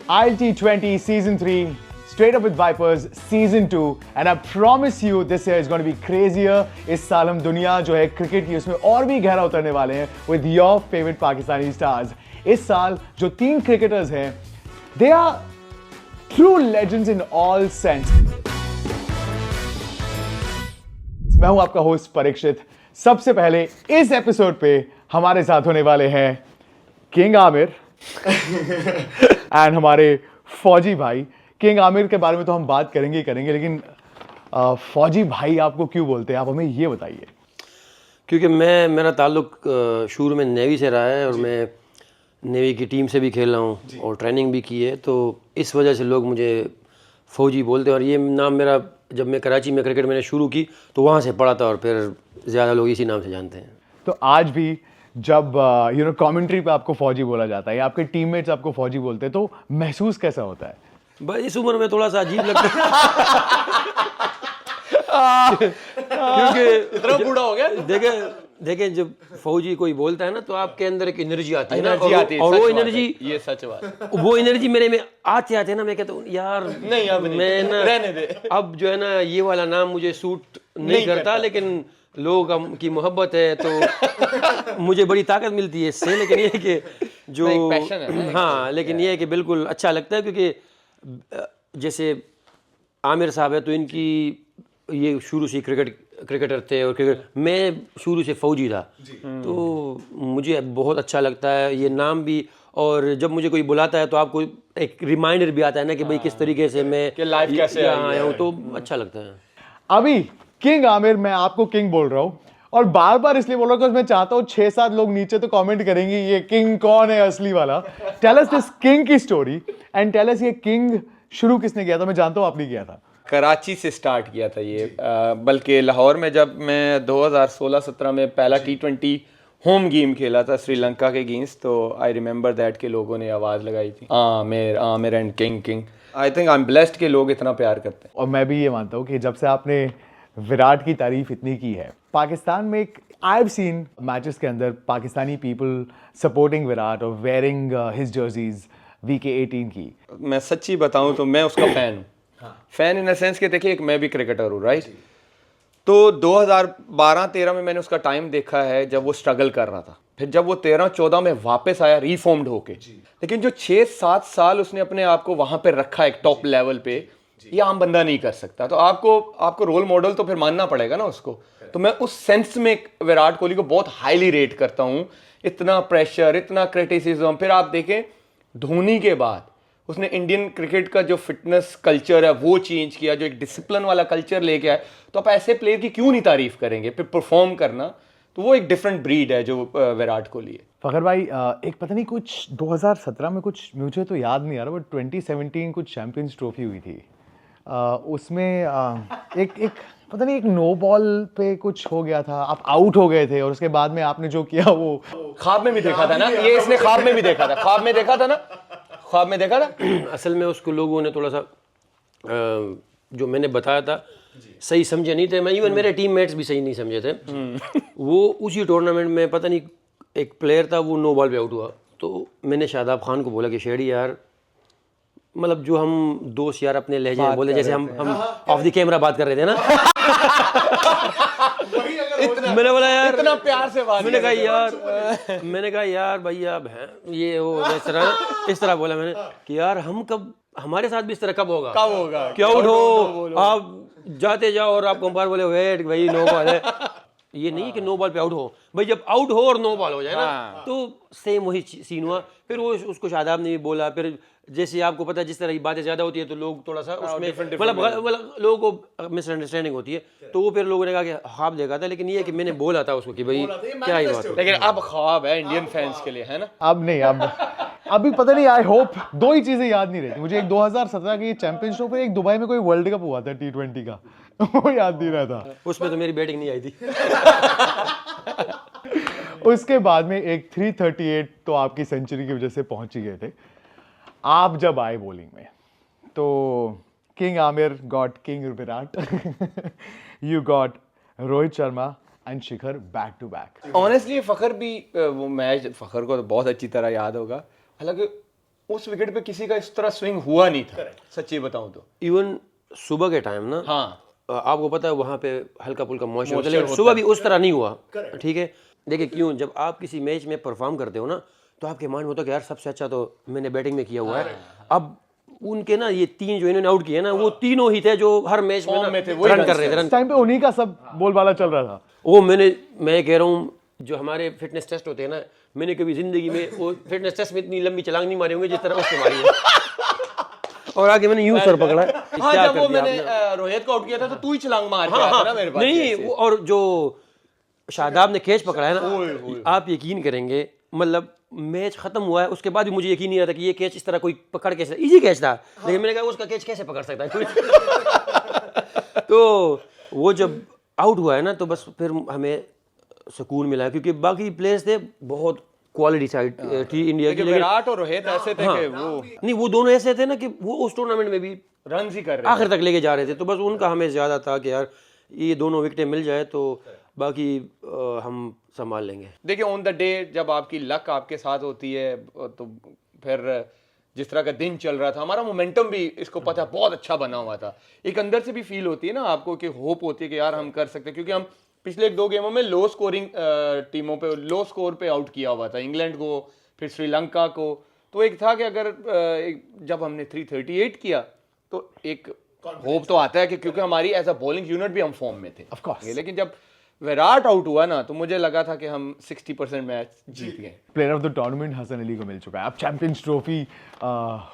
ILT20 Season 3, Straight Up with Vipers Season 2, and I promise you this year is going to be crazier. इस साल हम दुनिया जो है क्रिकेट की उसमें और भी गहरा उतरने वाले हैं with your favorite Pakistani stars. इस साल जो 3 क्रिकेटर्स हैं, they are true legends in all sense. मैं हूं आपका होस्ट परीक्षित. सबसे पहले इस एपिसोड पे हमारे साथ होने वाले हैं किंग आमिर एंड हमारे फौजी भाई. किंग आमिर के बारे में तो हम बात करेंगे ही करेंगे, लेकिन फौजी भाई आपको क्यों बोलते हैं, आप हमें ये बताइए. क्योंकि मेरा ताल्लुक शुरू में नेवी से रहा है और मैं नेवी की टीम से भी खेल रहा हूँ और ट्रेनिंग भी की है, तो इस वजह से लोग मुझे फ़ौजी बोलते हैं. और ये नाम मेरा जब मैं कराची में क्रिकेट मैंने शुरू की तो वहाँ से पढ़ा था और फिर ज़्यादा लोग इसी नाम से जानते हैं. तो आज भी जब कमेंट्री पे आपको फौजी बोला जाता है या आपके टीममेट्स आपको फौजी बोलते हैं तो महसूस कैसा होता है? बस इस उम्र में थोड़ा सा अजीब लगता है क्योंकि इतना बूढ़ा हो गया. देखें जब फौजी कोई बोलता है ना तो आपके अंदर एक एनर्जी आती है ना, और वो एनर्जी, ये सच बात, वो एनर्जी मेरे में आते ना मैं कहता हूँ यार नहीं अब मैं ना रहने दे. अब जो है ना ये वाला नाम मुझे सूट नहीं करता, लेकिन लोगों की मोहब्बत है तो मुझे बड़ी ताकत मिलती है इससे. लेकिन ये है कि जो पैशन है ना, हाँ, लेकिन ये है कि बिल्कुल अच्छा लगता है क्योंकि जैसे आमिर साहब है तो इनकी ये शुरू से क्रिकेटर थे और मैं शुरू से फौजी था, तो मुझे बहुत अच्छा लगता है ये नाम भी. और जब मुझे कोई बुलाता है तो आपको एक रिमाइंडर भी आता है ना कि भाई किस तरीके से मैं लाइफ कैसे यहाँ आया हूँ, तो अच्छा लगता है. अभी किंग आमिर, मैं आपको किंग बोल रहा हूँ और बार बार इसलिए बोल रहा हूँ क्योंकि मैं चाहता हूँ 6-7 लोग नीचे तो कमेंट करेंगे ये किंग कौन है असली वाला. टेल अस दिस किंग की स्टोरी एंड टेल अस ये किंग शुरू किसने किया था. मैं जानता हूँ आपने किया था. कराची से स्टार्ट किया था ये, बल्कि लाहौर में जब मैं 2016-17 में पहला T20 होम गेम खेला था श्रीलंका के अगेंस्ट, तो आई रिमेंबर दैट के लोगों ने आवाज़ लगाई थी Aamir and king. I think I am blessed के लोग इतना प्यार करते हैं. और मैं भी ये मानता हूँ कि जब से आपने विराट की तारीफ इतनी की है पाकिस्तान में, एक आई हैव सीन मैचेस के अंदर पाकिस्तानी पीपल सपोर्टिंग विराट और वेयरिंग हिज जर्सीज VK18 की. मैं सच्ची बताऊं तो मैं उसका फ़ैन हूँ. फ़ैन इन द सेंस कि देखिए एक मैं भी क्रिकेटर हूँ, राइट. तो 2012-13 में मैंने उसका टाइम देखा है जब वो स्ट्रगल कर रहा था. फिर जब वो 13-14 में वापस आया रीफॉर्म्ड होके, लेकिन जो 6-7 साल उसने अपने आप को वहां पे रखा एक टॉप लेवल पे, ये आम बंदा नहीं कर सकता. तो आपको रोल मॉडल तो फिर मानना पड़ेगा ना उसको. तो मैं उस सेंस में विराट कोहली को बहुत हाईली रेट करता हूँ. इतना प्रेशर, इतना क्रिटिसिज्म. फिर आप देखें धोनी के बाद उसने इंडियन क्रिकेट का जो फिटनेस कल्चर है वो चेंज किया, जो एक डिसिप्लिन वाला कल्चर लेके आए. तो आप ऐसे प्लेयर की क्यों नहीं तारीफ करेंगे? फिर परफॉर्म करना, तो वो एक डिफरेंट ब्रीड है जो विराट कोहली है. फखर भाई, एक पता नहीं कुछ 2017 में कुछ, मुझे तो याद नहीं आ रहा, बट 2017 कुछ चैंपियंस ट्रॉफी हुई थी. उसमें एक पता नहीं एक नो बॉल पे कुछ हो गया था, आप आउट हो गए थे और उसके बाद में आपने जो किया वो ख्वाब में भी देखा था ना. ये इसने ख्वाब में भी देखा था. ख्वाब में देखा था. असल में उसको लोगों ने थोड़ा सा जो मैंने बताया था सही समझे नहीं थे. मैं इवन मेरे टीममेट्स भी सही नहीं समझे थे. वो उसी टूर्नामेंट में पता नहीं एक प्लेयर था वो नो बॉल पे आउट हुआ, तो मैंने शादाब खान को बोला कि शेडी यार, मतलब जो हम दोस्त यार अपने लहजे में बोले जैसे हम ऑफ द कैमरा बात कर रहे थे ना मैंने बोला यार इतना प्यार से बात. मैंने कहा यार भैया ये वो इस तरह बोला मैंने कि यार हम कब, हमारे साथ भी इस तरह कब होगा कि आउट हो आप जाते जाओ और आप कंपायर बोले वेट भाई नो बॉल है. ये नहीं कि नो बॉल पे आउट हो भाई, जब आउट हो और नो बॉल हो जाए ना तो सेम वही सीन हुआ. फिर वो उसको शादाब ने भी बोला. फिर जैसे आपको पता है जिस तरह की बातें ज़्यादा होती है तो लोग थोड़ा सा उसमें मतलब लोगों को मिसअंडरस्टैंडिंग होती है, तो वो फिर लोगों ने कहा कि ख्वाब देखा था. लेकिन ये है कि मैंने बोला था उसको कि भाई क्या ही बात है. लेकिन अब ख्वाब है इंडियन फैंस के लिए, है ना. अब नहीं, अभी पता नहीं. आई होप 2 ही चीजें याद नहीं रहती मुझे. एक 2017 की चैंपियनशिप पे, एक दुबई में कोई वर्ल्ड कप हुआ था T20 का, वो याद नहीं रहता. उसमें तो मेरी बैटिंग नहीं आई थी उसके बाद में एक 338 तो आपकी सेंचुरी की वजह से पहुंच ही गए थे. आप जब आए बॉलिंग में तो king Amir got king Virat, you got Rohit Sharma and Shikhar back to back. Honestly Fakhar भी वो मैच फखर को तो बहुत अच्छी तरह याद होगा. हालांकि उस विकेट पे किसी का इस तरह स्विंग हुआ नहीं था, सच्ची बताऊं तो। इवन सुबह के टाइम ना, हाँ, आपको पता है वहाँ पे हल्का फुल्का मॉइस्चर होता है, लेकिन सुबह भी उस तरह नहीं हुआ, ठीक है। देखिए क्यों, जब आप किसी मैच में परफॉर्म करते हो ना, तो आपके माइंड में होता है कि यार सबसे अच्छा तो मैंने बैटिंग में किया हुआ है। अब उनके ना ये 3 जो इन्होंने आउट किए ना, वो तीनों ही थे जो हर मैच में ना रन कर रहे थे, इस टाइम पे उन्हीं का सब बोलबाला चल रहा था। वो मैं कह रहा हूँ, जो हमारे फिटनेस टेस्ट होते हैं ना, मैंने कभी जिंदगी में वो फिटनेस टेस्ट में इतनी लंबी छलांग नहीं मारी होंगी जिस तरह उसने मारी है। और आगे मैंने यूं सर पकड़ा है। हाँ, क्या जब कर वो दिया मैंने आपने? रोहित को आउट किया था तो तू ही छलांग मार के हाँ, आया था हाँ, ना मेरे पास। नहीं और जो शादाब ने कैच पकड़ा है ना, आप यकीन करेंगे, मतलब मैच खत्म हुआ है उसके बाद भी मुझे यकीन नहीं आता कि ये कैच इस तरह कोई पकड़ कैसे, इजी कैच था, लेकिन मैंने कहा उसका कैच कैसे पकड़ सकता है कोई। तो वो जब आउट हुआ है ना, तो बस फिर हमें सुकून मिला, क्योंकि बाकी प्लेयर्स थे बहुत क्वालिटी साइड थी इंडिया की, लेकिन विराट और रोहित ऐसे थे कि वो नहीं, वो दोनों ऐसे थे ना कि वो उस टूर्नामेंट में भी रन ही कर रहे आखिर तक लेके जा रहे थे। तो बस उनका हमें ज़्यादा था कि यार ये दोनों विकेटें मिल जाए तो बाकी हम संभाल लेंगे। देखिए, ऑन द डे जब आपकी लक आपके साथ होती है तो फिर जिस तरह का दिन चल रहा था, हमारा मोमेंटम भी इसको पता है बहुत अच्छा बना हुआ था। एक अंदर से भी फील होती है ना आपको कि होप होती है कि यार हम कर सकते हैं, क्योंकि हम पिछले 2 गेमों में लो स्कोरिंग टीमों पे लो स्कोर पे आउट किया हुआ था, इंग्लैंड को, फिर श्रीलंका को। तो एक था कि अगर जब हमने 338 किया तो एक होप तो आता है कि क्योंकि हमारी एज अ बॉलिंग यूनिट भी हम फॉर्म में थे, Of course. लेकिन जब विराट आउट हुआ ना तो मुझे लगा था कि हम 60% मैच जीत गए। Player of the tournament Hasan Ali को मिल चुका है, अब चैंपियंस ट्रॉफी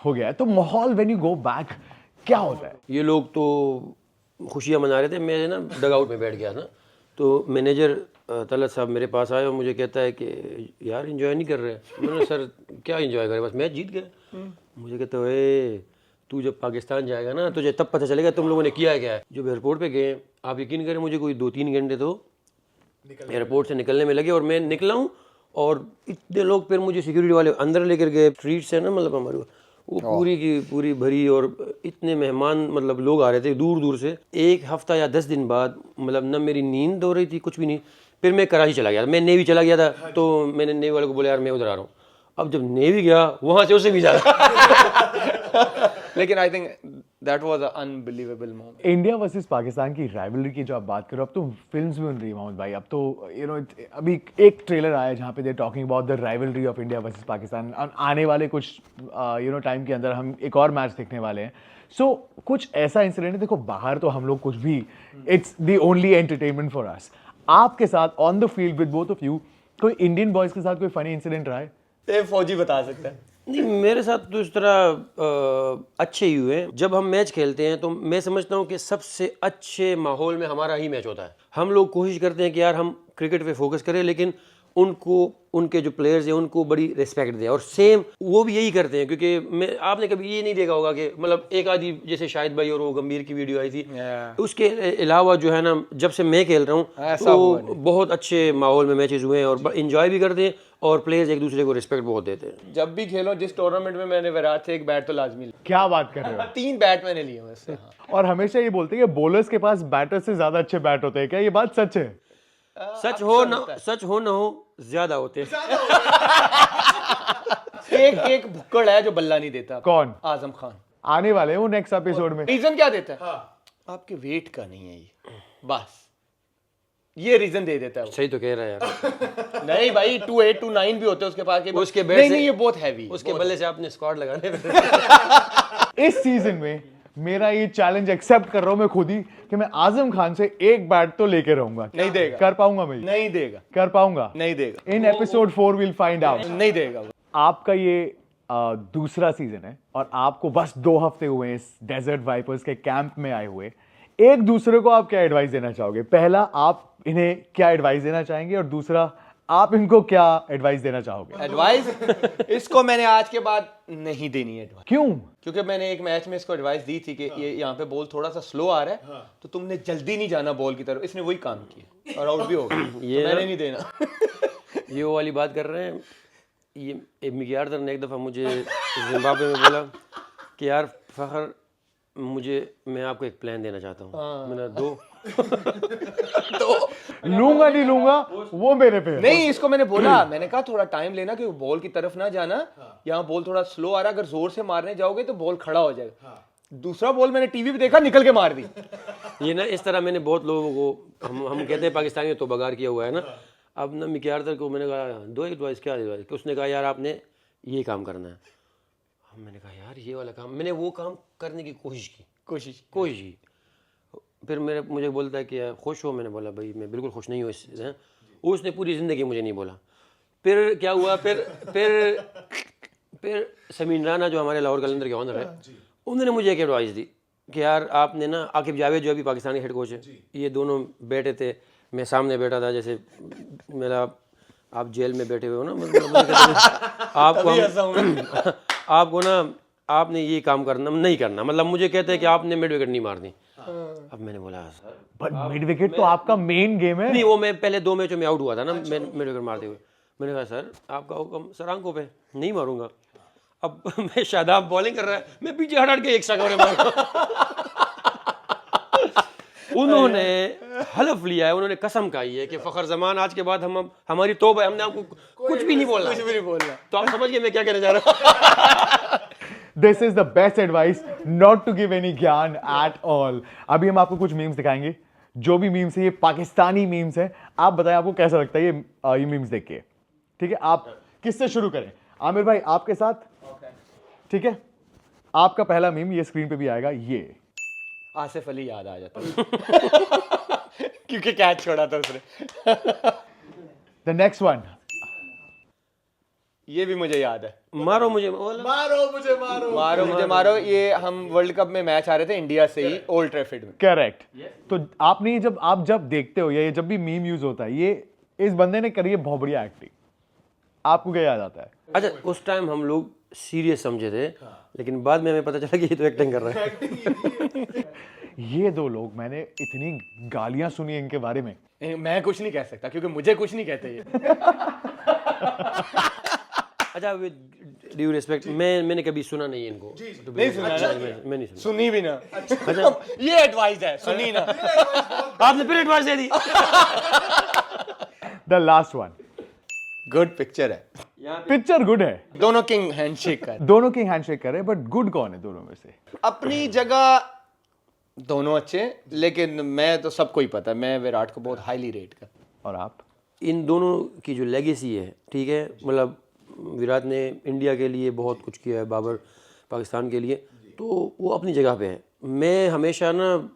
हो गया है, तो माहौल व्हेन यू गो बैक क्या होता है? ये लोग तो खुशियाँ मना रहे थे, मैं ना डग आउट में बैठ गया था, तो मैनेजर तलत साहब मेरे पास आए और मुझे कहता है कि यार एंजॉय नहीं कर रहे। मैंने सर क्या एंजॉय करे, बस मैच जीत गए। मुझे कहता है तू जब पाकिस्तान जाएगा ना तुझे तब पता चलेगा तुम लोगों ने किया है क्या है। जब एयरपोर्ट पे गए, आप यकीन करें मुझे कोई 2-3 घंटे तो एयरपोर्ट से निकलने में लगे, और मैं निकला हूँ और इतने लोग फिर मुझे सिक्योरिटी वाले अंदर लेकर गए। स्ट्रीट से ना, मतलब हमारे वो पूरी की पूरी भरी, और इतने मेहमान, मतलब लोग आ रहे थे दूर दूर से। 1 हफ्ता या 10 दिन बाद, मतलब ना मेरी नींद हो रही थी, कुछ भी नहीं। फिर मैं कराची चला गया, मैं नेवी चला गया था, तो मैंने नेवी वाले को बोला यार मैं उधर आ रहा हूँ। अब जब नेवी गया वहाँ से उससे भी ज़्यादा। लेकिन I think that was a unbelievable moment. India versus Pakistan की राइवलरी की जो आप बात करो, अब तो फिल्म्स भी बन रही है मोहम्मद भाई। अब तो अभी एक ट्रेलर आया जहाँ पे they talking about the rivalry of India versus Pakistan. आने वाले कुछ टाइम के अंदर हम एक और मैच देखने वाले हैं। सो कुछ ऐसा इंसिडेंट है, देखो बाहर तो हम लोग कुछ भी, it's the only entertainment for us. आपके साथ on the field with both of you कोई इंडियन बॉयज के साथ कोई फनी इंसिडेंट रहा है? ये फौजी बता सकता है। नहीं, मेरे साथ तो इस तरह अच्छे ही हुए। जब हम मैच खेलते हैं तो मैं समझता हूँ कि सबसे अच्छे माहौल में हमारा ही मैच होता है। हम लोग कोशिश करते हैं कि यार हम क्रिकेट पे फोकस करें, लेकिन उनको, उनके जो प्लेयर्स हैं उनको बड़ी रिस्पेक्ट दें, और सेम वो भी यही करते हैं। क्योंकि आपने कभी ये नहीं देखा होगा कि मतलब एक आधी, जैसे शाहिद भाई और वो गंभीर की वीडियो आई थी, उसके अलावा जो है ना, जब से मैं खेल रहा हूँ तो बहुत अच्छे माहौल में मैचेस हुए हैं और इंजॉय भी करते हैं, और प्लेयर्स एक दूसरे को रिस्पेक्ट बहुत देते हैं। जब भी खेलो, जिस टूर्नामेंट में मैंने विराट से एक बैट तो लाजमी लिया। क्या बात कर रहे हो? 3 बैट मैंने लिए हैं उससे। और हमेशा ये बोलते हैं कि बॉलर्स के पास बैटर से ज्यादा अच्छे बैट होते हैं, क्या ये बात सच है? सच हो ना हो, ज्यादा होते हैं। एक भुक्कड़ है जो बल्ला नहीं देता। कौन? आजम खान। आने वाले हैं वो नेक्स्ट एपिसोड में। रीजन क्या देता है? आपके वेट का नहीं है ये, बस ये रीजन दे देता है वो। सही तो कह रहा है यार। नहीं भाई, 2-8 2-9 भी होते हैं उसके पास। उसके बैट नहीं से- नहीं, ये बहुत हैवी। उसके बल्ले से आपने स्क्वाड लगाने। इस सीजन में मेरा ये चैलेंज एक्सेप्ट कर रहा हूं मैं खुद ही कि मैं आजम खान से एक बैट तो लेके रहूंगा। नहीं देगा। कर पाऊंगा मैं? नहीं देगा। कर पाऊंगा? नहीं देगा। In episode 4 will find out. नहीं देगा वो। आपका ये दूसरा सीजन है और आपको बस 2 हफ्ते हुए हैं इस डेजर्ट वाइपर्स के कैंप में आए हुए। एक दूसरे को आप क्या एडवाइस देना चाहोगे? पहला, आप इन्हें क्या एडवाइस देना चाहेंगे, और दूसरा, आप इनको क्या एडवाइस देना चाहोगे? एडवाइस इसको मैंने आज के बाद नहीं देनी है एडवाइस। क्यों? क्योंकि मैंने एक मैच में इसको एडवाइस दी थी कि ये यहाँ पे बॉल थोड़ा सा स्लो आ रहा है, तो तुमने जल्दी नहीं जाना बॉल की तरफ। इसने वही काम किया और आउट भी हो गया। ये तो मैंने नहीं देना। ये वो वाली बात कर रहे हैं। ये मिकी आर्थर ने एक दफ़ा मुझे जिम्बाब्वे में बोला कि यार फ़खर, मैं आपको एक प्लान देना चाहता हूँ। मैंने दो। लूंगा नहीं लूंगा वो मेरे पे है। नहीं, इसको मैंने बोला, मैंने कहा थोड़ा टाइम लेना कि बॉल की तरफ ना जाना, यहाँ बॉल थोड़ा स्लो आ रहा है, अगर जोर से मारने जाओगे तो बॉल खड़ा हो जाएगा। दूसरा बॉल मैंने टीवी पे देखा, निकल के मार दी। ये ना इस तरह मैंने बहुत लोगों को हम कहते हैं पाकिस्तानी में तो बगार किया हुआ है ना। अब ना मिक्यार को मैंने कहा दो एडवाइस, क्या एडवाइस, कि उसने कहा यार आपने ये काम करना है। मैंने कहा यार ये वाला काम, मैंने वो काम करने की कोशिश की। फिर मुझे बोलता है कि यार खुश हो, मैंने बोला भाई मैं बिल्कुल खुश नहीं हूँ इससे। उसने पूरी ज़िंदगी मुझे नहीं बोला। फिर क्या हुआ, फिर समीन राना जो हमारे लाहौर कलंदर के ऑनर है, उन्होंने मुझे एक एडवाइस दी कि यार आपने ना, आकिब जावेद जो अभी पाकिस्तानी हेड कोच है, ये दोनों बैठे थे, मैं सामने बैठा था, जैसे मेरा आप जेल में बैठे हुए हो ना, आपको ना आपने ये काम करना नहीं करना, मतलब मुझे कहते हैं कि आपने मिड विकेट नहीं मारनी। अब मैंने बोला बट मिड विकेट तो आपका मेन गेम है। नहीं, वो मैं पहले 2 मैचों में आउट हुआ था ना, मैं मिड विकेट मारते हुए। मैंने कहा सर आपका हुक्म, सर आंखों पे नहीं मारूंगा। अब मैं शादाब बॉलिंग कर रहा है, मैं पीछे हट के एक शगोरे मारूंगा। उन्होंने हलफ लिया है, उन्होंने कसम खाई है कि फखर जमान आज के बाद हमारी तौबा है, हमने आपको कुछ भी नहीं बोलना। तो आप समझ गए मैं क्या कहने जा रहा हूँ। This is the best advice, not to give any gyan at all. अभी हम आपको कुछ मीम्स दिखाएंगे, जो भी मीम्स है ये पाकिस्तानी मीम्स है। आप बताएं आपको कैसा लगता है ये मीम्स देख के। ठीक है, आप किससे शुरू करें? आमिर भाई आपके साथ। ठीक है, आपका पहला मीम ये स्क्रीन पे भी आएगा, ये आसिफ अली याद आ जाता है क्योंकि कैच छोड़ा था उसने। द नेक्स्ट वन, ये भी मुझे याद है, मारो मुझे मारो। ये हम वर्ल्ड कप में मैच आ रहे थे इंडिया से ही, ओल्ड ट्रैफर्ड में। करेक्ट। तो आपने आप जब देखते हो या जब भी मीम यूज होता है, ये इस बंदे ने करी है बहुत बढ़िया एक्टिंग, आपको क्या याद आता है? अच्छा, उस टाइम हम लोग सीरियस समझे थे, लेकिन बाद में हमें पता चला कि ये तो एक्टिंग कर रहा है। ये दो लोग, मैंने इतनी गालियां सुनी इनके बारे में। मैं कुछ नहीं कह सकता क्योंकि मुझे कुछ नहीं कहते ये। अच्छा, विद ड्यू रिस्पेक्ट, मैंने कभी सुना नहीं इनको। नहीं सुना ना? मैं नहीं सुना। सुनी भी ना। अच्छा, ये एडवाइस है, सुनी ना। आपने फिर advice they the. The last one, good picture है, पिक्चर गुड है, दोनों किंग हैंडशेक कर, दोनों किंग हैंडशेक कर रहे हैं, बट गुड कौन है दोनों में से? अपनी जगह दोनों अच्छे, लेकिन मैं तो सबको ही पता है, मैं विराट को बहुत हाईली रेट कर। और आप? इन दोनों की जो लेगेसी है, ठीक है, मतलब विराट ने इंडिया के लिए बहुत कुछ किया है, बाबर पाकिस्तान के लिए, तो वो अपनी जगह पे है। मैं हमेशा ना,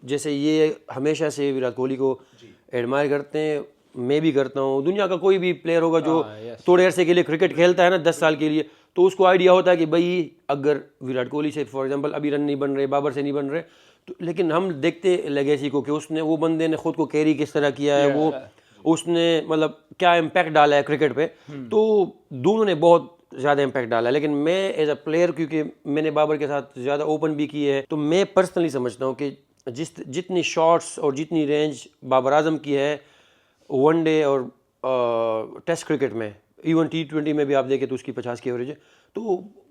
जैसे ये हमेशा से विराट कोहली को एडमायर करते हैं, मैं भी करता हूँ। दुनिया का कोई भी प्लेयर होगा जो थोड़े अरसे के लिए क्रिकेट खेलता है ना, 10 साल के लिए, तो उसको आइडिया होता है कि भाई अगर विराट कोहली से फॉर एग्जांपल अभी रन नहीं बन रहे, बाबर से नहीं बन रहे, तो लेकिन हम देखते लेगेसी को कि उसने, वो बंदे ने खुद को कैरी किस तरह किया है, वो उसने मतलब क्या इम्पैक्ट डाला है क्रिकेट पे। तो दोनों ने बहुत ज़्यादा इम्पैक्ट डाला है, लेकिन मैं एज अ प्लेयर, क्योंकि मैंने बाबर के साथ ज़्यादा ओपन भी किए है, तो मैं पर्सनली समझता हूँ कि जितनी शॉट्स और जितनी रेंज बाबर आजम की है वनडे और टेस्ट क्रिकेट में, इवन T20 में भी आप देखें तो उसकी 50 की एवरेज है, तो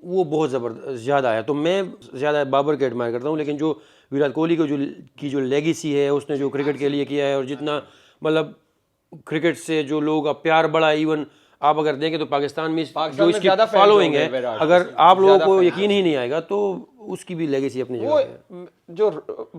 वो बहुत ज़बरदस्त ज़्यादा है। तो मैं ज़्यादा बाबर के एडमायर करता हूँ, लेकिन जो विराट कोहली को जो लेगेसी है, उसने जो क्रिकेट के लिए किया है, और जितना मतलब क्रिकेट से जो लोग का प्यार बढ़ा, इवन आप अगर देखें तो पाकिस्तान में जो इसकी फॉलोइंग है, अगर आप लोगों को यकीन ही नहीं आएगा, तो उसकी भी लेगेसी अपनी जगह है। जो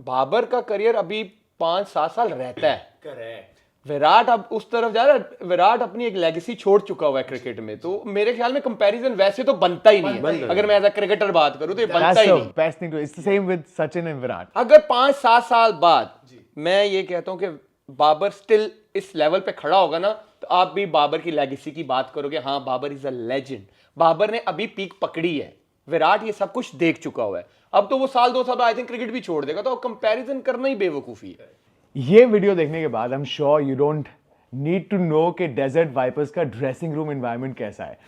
बाबर का करियर अभी 5-7 साल रहता है, विराट अब उस तरफ जा रहा है। विराट अपनी एक लेगेसी छोड़ चुका हुआ है क्रिकेट में, तो मेरे ख्याल में कंपैरिजन वैसे तो बनता ही नहीं है। अगर मैं एज अ क्रिकेटर बात करूं तो ये बनता ही नहीं। Best thing too, it's the same with Sachin and Virat. अगर 5-7 साल बाद मैं ये कहता हूं कि बाबर स्टिल इस लेवल पे खड़ा होगा ना, तो आप भी बाबर की लेगेसी की बात करोगे, हाँ Babar is a legend, Babar ने अभी पीक पकड़ी है। विराट ये सब कुछ देख चुका हुआ है, अब तो वो 1-2 साल आई थिंक क्रिकेट भी छोड़ देगा, तो कंपैरिजन करना ही बेवकूफी है। ये वीडियो देखने के बाद I am sure you don't need to know कि डेजर्ट वाइपर्स का ड्रेसिंग रूम एनवायरनमेंट कैसा है।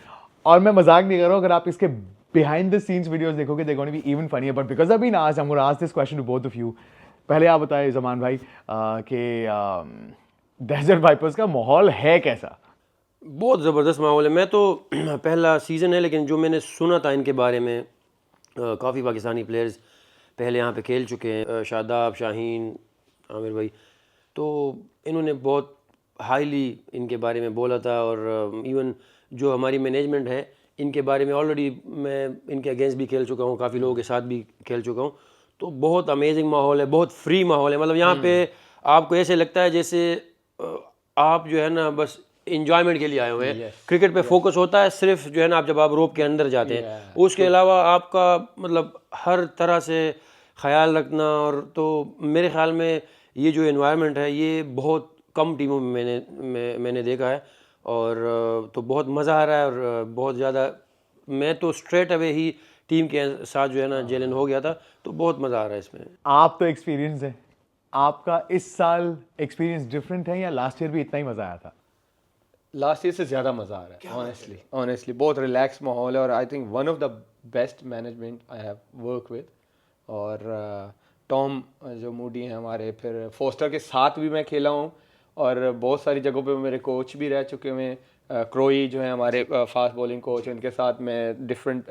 और मैं मजाक नहीं कर रहा हूं, अगर आप इसके बिहाइंड द सीन्स वीडियोस देखोगे, they gonna be even funny. But because अभी ना, आज I am gonna ask this question to both of you. पहले आप बताएं जमान भाई कि डेजर्ट वाइपर्स का माहौल है कैसा? बहुत ज़बरदस्त माहौल है। मैं तो पहला सीज़न है, लेकिन जो मैंने सुना था इनके बारे में, काफ़ी पाकिस्तानी प्लेयर्स पहले यहाँ पे खेल चुके हैं, शादाब, शाहीन, आमिर भाई, तो इन्होंने बहुत हाईली इनके बारे में बोला था, और इवन जो हमारी मैनेजमेंट है इनके बारे में ऑलरेडी मैं इनके अगेंस्ट भी खेल चुका हूँ, काफ़ी लोगों के साथ भी खेल चुका हूँ। तो बहुत अमेजिंग माहौल है, बहुत फ्री माहौल है। मतलब यहाँ पे आपको ऐसे लगता है जैसे आप जो है ना बस इंजॉयमेंट के लिए आए हुए हैं। क्रिकेट पे फोकस होता है सिर्फ जो है ना, आप जब आप रोप के अंदर जाते हैं, उसके अलावा आपका मतलब हर तरह से ख्याल रखना। और तो मेरे ख्याल में ये जो एनवायरनमेंट है ये बहुत कम टीमों में मैंने देखा है, और तो बहुत मज़ा आ रहा है। और बहुत ज़्यादा मैं तो स्ट्रेट अवे ही टीम के साथ जो है ना जेलन हो गया था, तो बहुत मज़ा आ रहा है इसमें। आप तो एक्सपीरियंस है, आपका इस साल एक्सपीरियंस डिफरेंट है या लास्ट ईयर भी इतना ही मजा आया था? लास्ट ईयर से ज़्यादा मज़ा आ रहा है ऑनेस्टली बहुत रिलैक्स माहौल है, और I think one of the best management I have work with. और टॉम जो मूडी हैं हमारे, फिर फोस्टर के साथ भी मैं खेला हूँ, और बहुत सारी जगहों पे मेरे कोच भी रह चुके हुए हैं। क्रोई जो है हमारे फास्ट बॉलिंग कोच, उनके साथ मैं डिफरेंट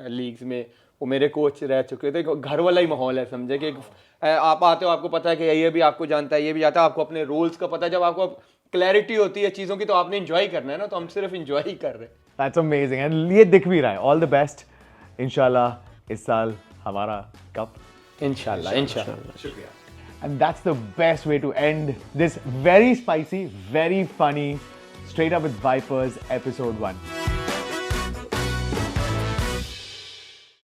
लीग्स में वो मेरे कोच रह चुके थे। घर वाला ही माहौल है, समझे कि आप आते हो, आपको पता है कि ये भी आपको जानता है, ये भी जानता है, आपको अपने रूल्स का पता है। जब आपको क्लैरिटी होती है चीज़ों की तो आपने इंजॉय करना है ना, तो हम सिर्फ इंजॉय ही कर रहे हैं। दैट्स अमेजिंग, एंड ये दिख भी रहा है। ऑल द बेस्ट, इंशाल्लाह इस साल हमारा कप। इंशाल्लाह। शुक्रिया। And that's the best way to end this very spicy, very funny Straight Up with Vipers episode 1.